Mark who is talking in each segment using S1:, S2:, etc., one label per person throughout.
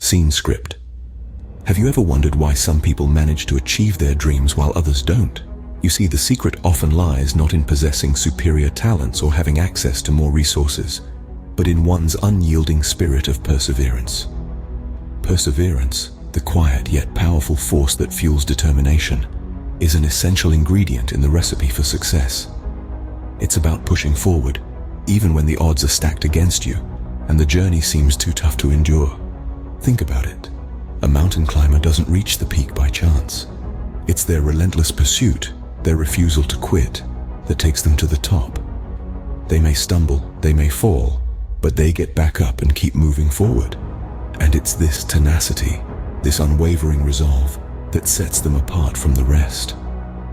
S1: Scene script. Have you ever wondered why some people manage to achieve their dreams while others don't? You see, the secret often lies not in possessing superior talents or having access to more resources, but in one's unyielding spirit of perseverance. Perseverance, the quiet yet powerful force that fuels determination, is an essential ingredient in the recipe for success. It's about pushing forward, even when the odds are stacked against you, and the journey seems too tough to endure. Think about it. A mountain climber doesn't reach the peak by chance. It's their relentless pursuit, their refusal to quit, that takes them to the top. They may stumble, they may fall, but they get back up and keep moving forward. And it's this tenacity, this unwavering resolve, that sets them apart from the rest.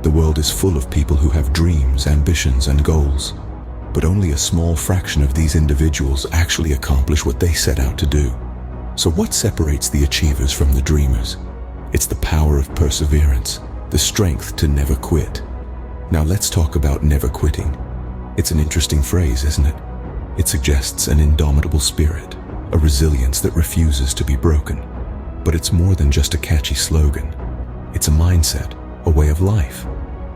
S1: The world is full of people who have dreams, ambitions, and goals, but only a small fraction of these individuals actually accomplish what they set out to do. So what separates the achievers from the dreamers? It's the power of perseverance, the strength to never quit. Now let's talk about never quitting. It's an interesting phrase, isn't it? It suggests an indomitable spirit, a resilience that refuses to be broken. But it's more than just a catchy slogan. It's a mindset, a way of life.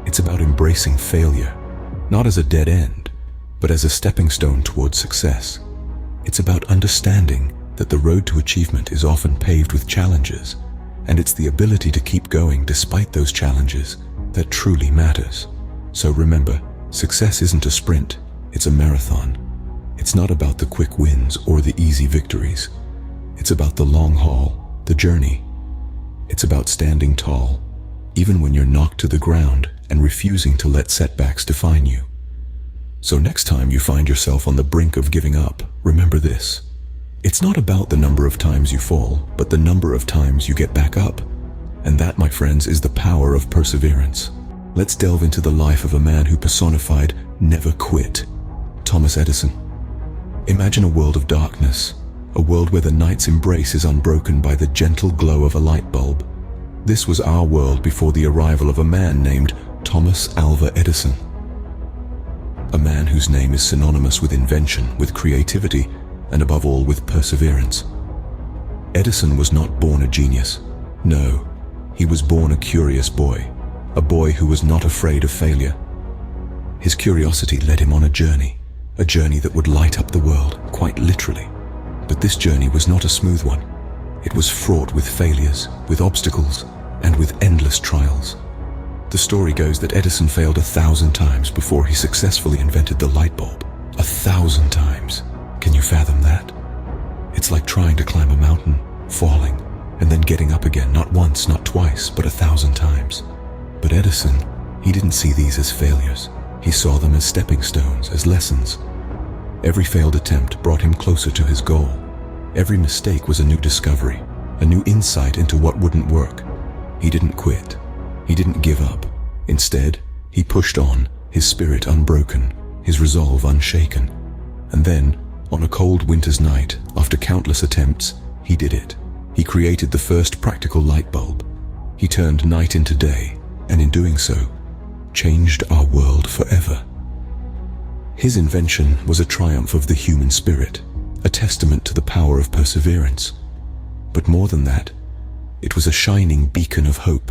S1: It's about embracing failure, not as a dead end, but as a stepping stone towards success. It's about understanding that the road to achievement is often paved with challenges, and it's the ability to keep going despite those challenges that truly matters. So remember, success isn't a sprint, it's a marathon. It's not about the quick wins or the easy victories. It's about the long haul, the journey. It's about standing tall, even when you're knocked to the ground, and refusing to let setbacks define you. So next time you find yourself on the brink of giving up, remember this. It's not about the number of times you fall, but the number of times you get back up. And that, my friends, is the power of perseverance. Let's delve into the life of a man who personified never quit, Thomas Edison. Imagine a world of darkness, a world where the night's embrace is unbroken by the gentle glow of a light bulb. This was our world before the arrival of a man named Thomas Alva Edison. A man whose name is synonymous with invention, with creativity, and above all with perseverance. Edison was not born a genius. No, he was born a curious boy, a boy who was not afraid of failure. His curiosity led him on a journey that would light up the world, quite literally. But this journey was not a smooth one. It was fraught with failures, with obstacles, and with endless trials. The story goes that Edison failed 1,000 times before he successfully invented the light bulb. 1,000 times. Can you fathom that? It's like trying to climb a mountain, falling, and then getting up again, not once, not twice, but 1,000 times. But Edison, he didn't see these as failures. He saw them as stepping stones, as lessons. Every failed attempt brought him closer to his goal. Every mistake was a new discovery, a new insight into what wouldn't work. He didn't quit. He didn't give up. Instead, he pushed on, his spirit unbroken, his resolve unshaken. And then, on a cold winter's night, after countless attempts, he did it. He created the first practical light bulb. He turned night into day, and in doing so, changed our world forever. His invention was a triumph of the human spirit, a testament to the power of perseverance. But more than that, it was a shining beacon of hope.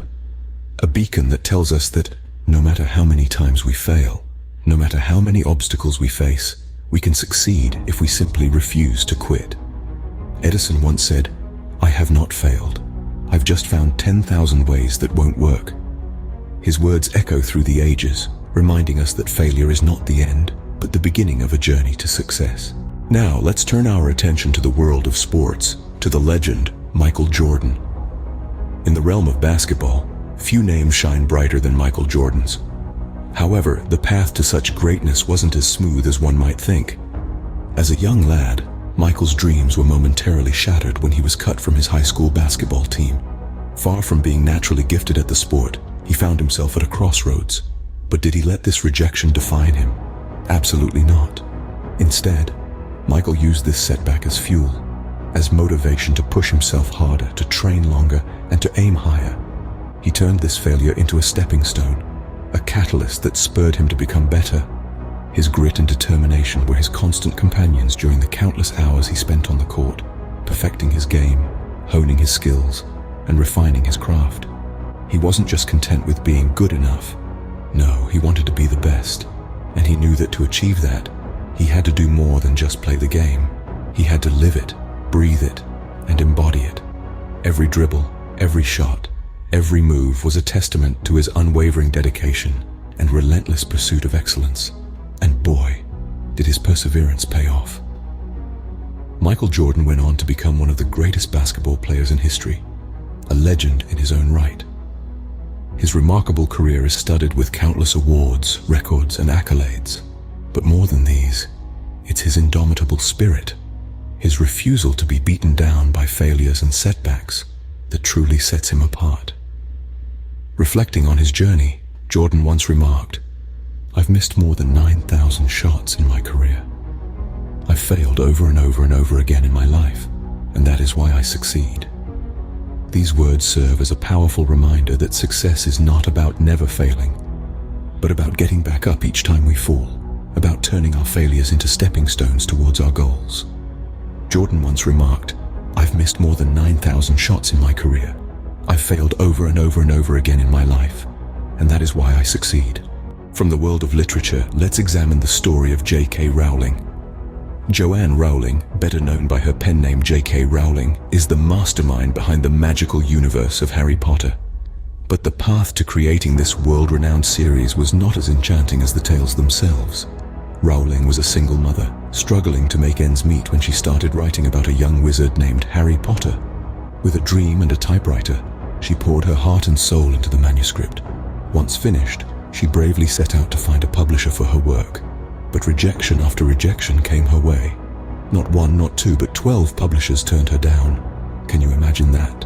S1: A beacon that tells us that no matter how many times we fail, no matter how many obstacles we face, we can succeed if we simply refuse to quit. Edison once said, "I have not failed. I've just found 10,000 ways that won't work." His words echo through the ages, reminding us that failure is not the end, but the beginning of a journey to success. Now, let's turn our attention to the world of sports, to the legend, Michael Jordan. In the realm of basketball, few names shine brighter than Michael Jordan's. However, the path to such greatness wasn't as smooth as one might think. As a young lad, Michael's dreams were momentarily shattered when he was cut from his high school basketball team. Far from being naturally gifted at the sport, he found himself at a crossroads. But did he let this rejection define him? Absolutely not. Instead, Michael used this setback as fuel, as motivation to push himself harder, to train longer, and to aim higher. He turned this failure into a stepping stone, a catalyst that spurred him to become better. His grit and determination were his constant companions during the countless hours he spent on the court, perfecting his game, honing his skills and refining his craft. He wasn't just content with being good enough. No, he wanted to be the best. And he knew that to achieve that, he had to do more than just play the game. He had to live it, breathe it, and embody it. Every dribble, every shot, every move was a testament to his unwavering dedication and relentless pursuit of excellence. And boy, did his perseverance pay off. Michael Jordan went on to become one of the greatest basketball players in history, a legend in his own right. His remarkable career is studded with countless awards, records, and accolades. But more than these, it's his indomitable spirit, his refusal to be beaten down by failures and setbacks, that truly sets him apart. Reflecting on his journey, Jordan once remarked, "I've missed more than 9,000 shots in my career. I've failed over and over and over again in my life, and that is why I succeed." These words serve as a powerful reminder that success is not about never failing, but about getting back up each time we fall, about turning our failures into stepping stones towards our goals. Jordan once remarked, "I've missed more than 9,000 shots in my career. I've failed over and over and over again in my life, and that is why I succeed." From the world of literature, let's examine the story of J.K. Rowling. Joanne Rowling, better known by her pen name J.K. Rowling, is the mastermind behind the magical universe of Harry Potter. But the path to creating this world-renowned series was not as enchanting as the tales themselves. Rowling was a single mother, struggling to make ends meet when she started writing about a young wizard named Harry Potter. With a dream and a typewriter, she poured her heart and soul into the manuscript. Once finished, she bravely set out to find a publisher for her work. But rejection after rejection came her way. Not one, not two, but 12 publishers turned her down. Can you imagine that?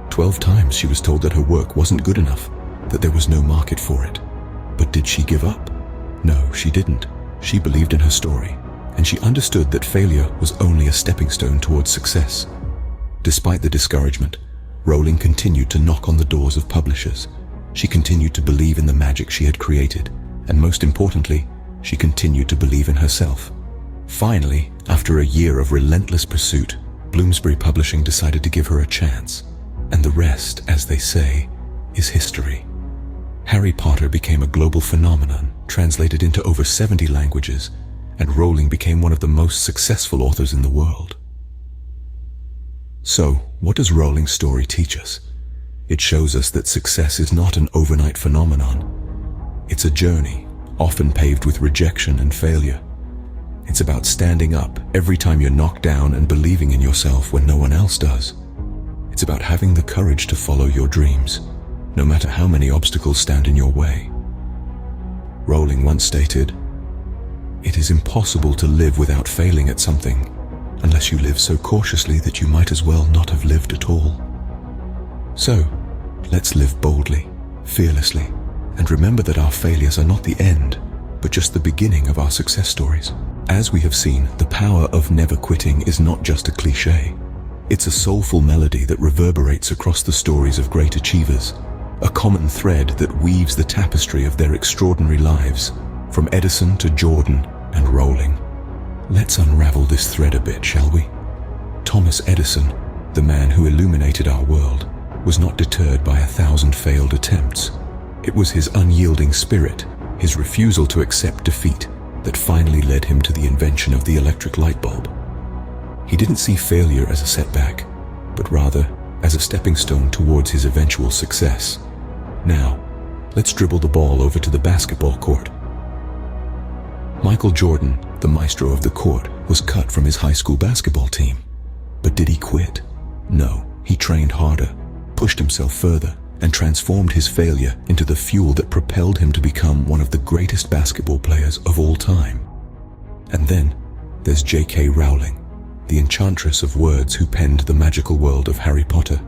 S1: 12 times she was told that her work wasn't good enough, that there was no market for it. But did she give up? No, she didn't. She believed in her story, and she understood that failure was only a stepping stone towards success. Despite the discouragement, Rowling continued to knock on the doors of publishers. She continued to believe in the magic she had created, and most importantly, she continued to believe in herself. Finally, after a year of relentless pursuit, Bloomsbury Publishing decided to give her a chance. And the rest, as they say, is history. Harry Potter became a global phenomenon, translated into over 70 languages, and Rowling became one of the most successful authors in the world. So, what does Rowling's story teach us? It shows us that success is not an overnight phenomenon. It's a journey, often paved with rejection and failure. It's about standing up every time you're knocked down and believing in yourself when no one else does. It's about having the courage to follow your dreams, no matter how many obstacles stand in your way. Rowling once stated, "It is impossible to live without failing at something, unless you live so cautiously that you might as well not have lived at all." So, let's live boldly, fearlessly, and remember that our failures are not the end, but just the beginning of our success stories. As we have seen, the power of never quitting is not just a cliché. It's a soulful melody that reverberates across the stories of great achievers, a common thread that weaves the tapestry of their extraordinary lives, from Edison to Jordan and Rowling. Let's unravel this thread a bit, shall we? Thomas Edison, the man who illuminated our world, was not deterred by 1,000 failed attempts. It was his unyielding spirit, his refusal to accept defeat, that finally led him to the invention of the electric light bulb. He didn't see failure as a setback, but rather as a stepping stone towards his eventual success. Now, let's dribble the ball over to the basketball court. Michael Jordan, the maestro of the court, was cut from his high school basketball team. But did he quit? No, he trained harder, pushed himself further, and transformed his failure into the fuel that propelled him to become one of the greatest basketball players of all time. And then there's J.K. Rowling, the enchantress of words who penned the magical world of Harry Potter.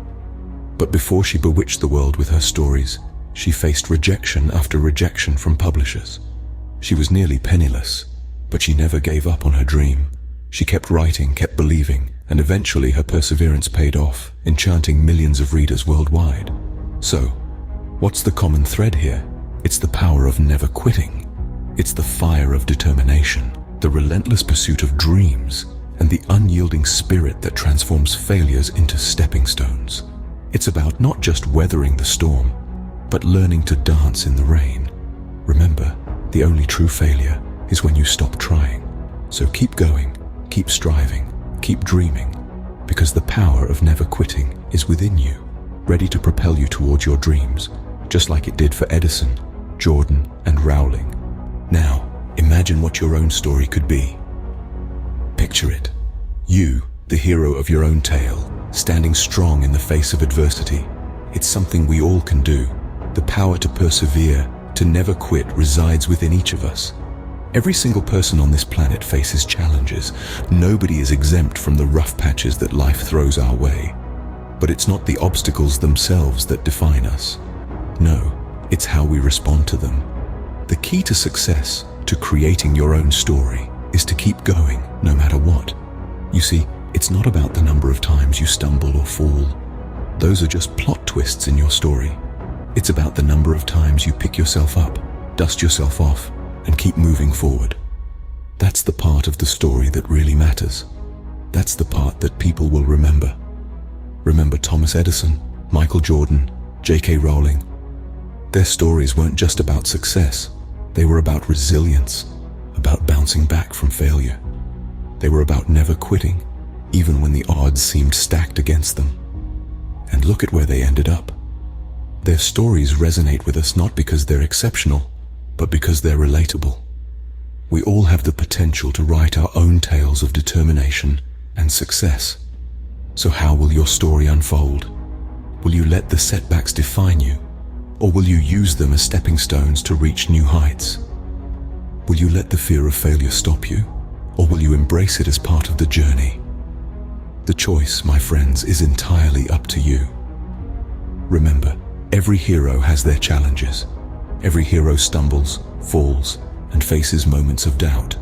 S1: But before she bewitched the world with her stories, she faced rejection after rejection from publishers. She was nearly penniless, but she never gave up on her dream. She kept writing, kept believing, and eventually her perseverance paid off, enchanting millions of readers worldwide. So, what's the common thread here? It's the power of never quitting. It's the fire of determination, the relentless pursuit of dreams, and the unyielding spirit that transforms failures into stepping stones. It's about not just weathering the storm, but learning to dance in the rain. Remember, the only true failure is when you stop trying. So keep going, keep striving, keep dreaming, because the power of never quitting is within you, ready to propel you towards your dreams, just like it did for Edison, Jordan, and Rowling. Now, imagine what your own story could be. Picture it. You, the hero of your own tale, standing strong in the face of adversity. It's something we all can do. The power to persevere, to never quit, resides within each of us. Every single person on this planet faces challenges. Nobody is exempt from the rough patches that life throws our way. But it's not the obstacles themselves that define us. No, it's how we respond to them. The key to success, to creating your own story, is to keep going no matter what. You see, it's not about the number of times you stumble or fall. Those are just plot twists in your story. It's about the number of times you pick yourself up, dust yourself off, and keep moving forward. That's the part of the story that really matters. That's the part that people will remember. Remember Thomas Edison, Michael Jordan, J.K. Rowling. Their stories weren't just about success. They were about resilience, about bouncing back from failure. They were about never quitting, even when the odds seemed stacked against them. And look at where they ended up. Their stories resonate with us not because they're exceptional, but because they're relatable. We all have the potential to write our own tales of determination and success. So how will your story unfold? Will you let the setbacks define you, or will you use them as stepping stones to reach new heights? Will you let the fear of failure stop you, or will you embrace it as part of the journey? The choice, my friends, is entirely up to you. Remember, every hero has their challenges. Every hero stumbles, falls, and faces moments of doubt.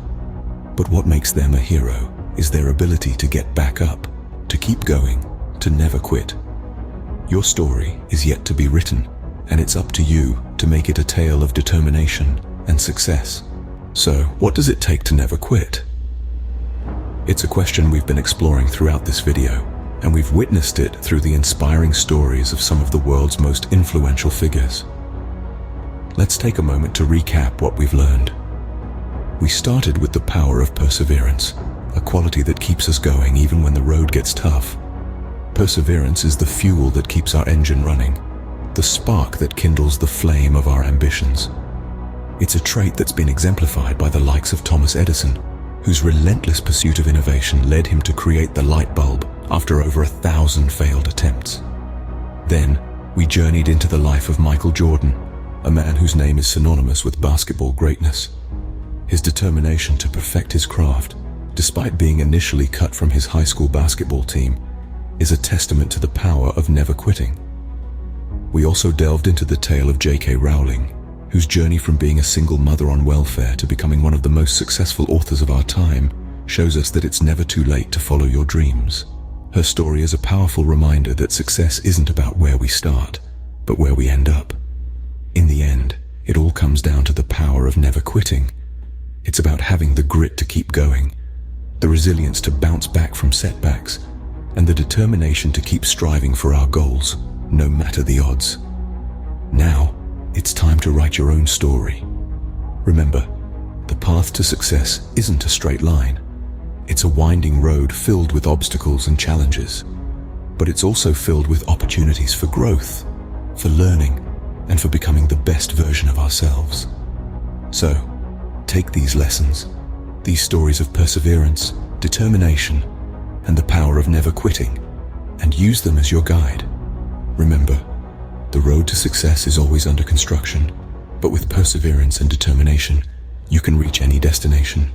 S1: But what makes them a hero is their ability to get back up, to keep going, to never quit. Your story is yet to be written, and it's up to you to make it a tale of determination and success. So, what does it take to never quit? It's a question we've been exploring throughout this video, and we've witnessed it through the inspiring stories of some of the world's most influential figures. Let's take a moment to recap what we've learned. We started with the power of perseverance, a quality that keeps us going even when the road gets tough. Perseverance is the fuel that keeps our engine running, the spark that kindles the flame of our ambitions. It's a trait that's been exemplified by the likes of Thomas Edison, whose relentless pursuit of innovation led him to create the light bulb after over 1,000 failed attempts. Then, we journeyed into the life of Michael Jordan, a man whose name is synonymous with basketball greatness. His determination to perfect his craft, despite being initially cut from his high school basketball team, is a testament to the power of never quitting. We also delved into the tale of J.K. Rowling, whose journey from being a single mother on welfare to becoming one of the most successful authors of our time shows us that it's never too late to follow your dreams. Her story is a powerful reminder that success isn't about where we start, but where we end up. In the end, it all comes down to the power of never quitting. It's about having the grit to keep going, the resilience to bounce back from setbacks, and the determination to keep striving for our goals, no matter the odds. Now, it's time to write your own story. Remember, the path to success isn't a straight line. It's a winding road filled with obstacles and challenges, but it's also filled with opportunities for growth, for learning, and for becoming the best version of ourselves. So, take these lessons, these stories of perseverance, determination, and the power of never quitting, and use them as your guide. Remember, the road to success is always under construction, but with perseverance and determination, you can reach any destination.